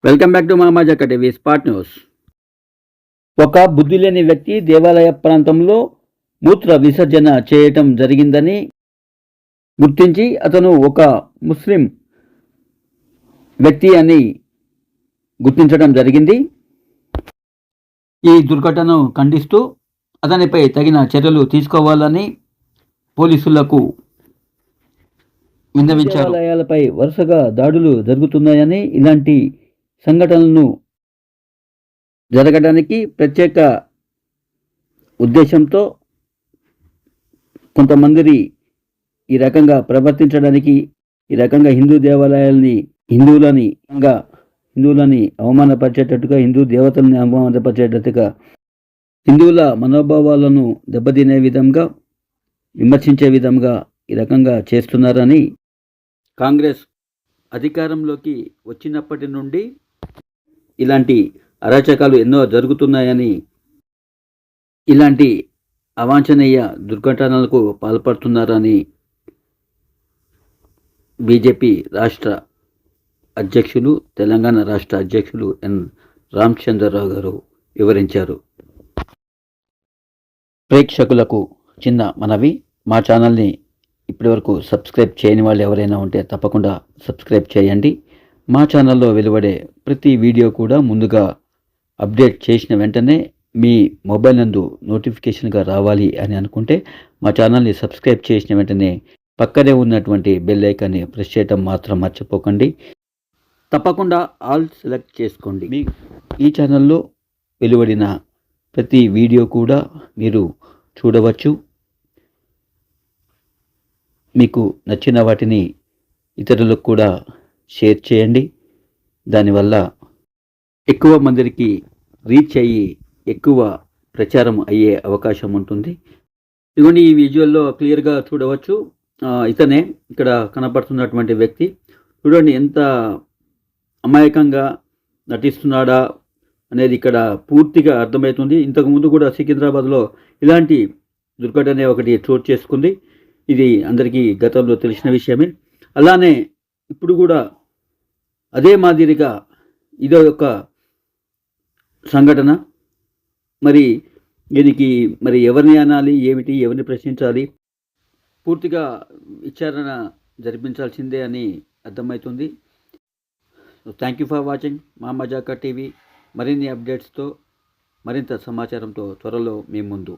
Welcome back to Mamajaka TV spot news. ఒక బుద్ధి లేని వ్యక్తి దేవాలయ ప్రాంతంలో మూత్ర విసర్జన చేయటం జరిగిందని గుర్తించి అతను ఒక ముస్లిం వ్యక్తి అని గుర్తించడం జరిగింది. ఈ దుర్ఘటనను ఖండిస్తూ అతనిపై తగిన చర్యలు తీసుకోవాలని పోలీసులకు విన్నవించారు. దేవాలయాలపై వరుసగా దాడులు జరుగుతున్నాయని, ఇలాంటి సంఘటనలను జరగడానికి ప్రత్యేక ఉద్దేశంతో కొంతమంది ఈ రకంగా ప్రవర్తించడానికి, ఈ రకంగా హిందూ దేవాలయాల్ని హిందువులని అవమానపరిచేటట్టుగా, హిందూ దేవతల్ని అవమానపరిచేటట్టుగా, హిందువుల మనోభావాలను దెబ్బతినే విధంగా, విమర్శించే విధంగా ఈ రకంగా చేస్తున్నారని కాంగ్రెస్ అధికారంలోకి వచ్చినప్పటి నుండి ఇలాంటి అరాచకాలు ఎన్నో జరుగుతున్నాయని, ఇలాంటి అవాంఛనీయ దుర్ఘటనలకు పాల్పడుతున్నారని బీజేపీ రాష్ట్ర అధ్యక్షులు, తెలంగాణ రాష్ట్ర అధ్యక్షులు ఎన్ రామచంద్రరావు గారు వివరించారు. ప్రేక్షకులకు చిన్న మనవి, మా ఛానల్ని ఇప్పటివరకు సబ్స్క్రైబ్ చేయని వాళ్ళు ఎవరైనా ఉంటే తప్పకుండా సబ్స్క్రైబ్ చేయండి. మా ఛానల్లో వెలువడే ప్రతి వీడియో కూడా ముందుగా అప్డేట్ చేసిన వెంటనే మీ మొబైల్ నందు నోటిఫికేషన్గా రావాలి అని అనుకుంటే మా ఛానల్ని సబ్స్క్రైబ్ చేసిన వెంటనే పక్కనే ఉన్నటువంటి బెల్ ఐకాన్ని ప్రెస్ చేయడం మాత్రం మర్చిపోకండి. తప్పకుండా ఆల్ సెలెక్ట్ చేసుకోండి. మీ ఈ ఛానల్లో వెలువడిన ప్రతి వీడియో కూడా మీరు చూడవచ్చు. మీకు నచ్చిన వాటిని ఇతరులకు కూడా షేర్ చేయండి. దానివల్ల ఎక్కువ మందికి రీచ్ అయ్యి ఎక్కువ ప్రచారం అయ్యే అవకాశం ఉంటుంది. ఇదిగోండి, ఈ విజువల్లో క్లియర్గా చూడవచ్చు. ఇతనే ఇక్కడ కనపడుతున్నటువంటి వ్యక్తి. చూడండి ఎంత అమాయకంగా నటిస్తున్నాడా అనేది ఇక్కడ పూర్తిగా అర్థమవుతుంది. ఇంతకుముందు కూడా సికింద్రాబాద్లో ఇలాంటి దుర్ఘటన ఒకటి చోటు చేసుకుంది. ఇది అందరికీ గతంలో తెలిసిన విషయమే. అలానే ఇప్పుడు కూడా అదే మాదిరిగా ఇదో ఒక సంఘటన. మరి దీనికి ఎవరిని అనాలి, ఏమిటి, ఎవరిని ప్రశ్నించాలి, పూర్తిగా విచారణ జరిపించాల్సిందే అని అర్థమవుతుంది. Thank you for watching Mamajaka TV. మరిన్ని అప్డేట్స్తో, మరింత సమాచారంతో త్వరలో మీ ముందు.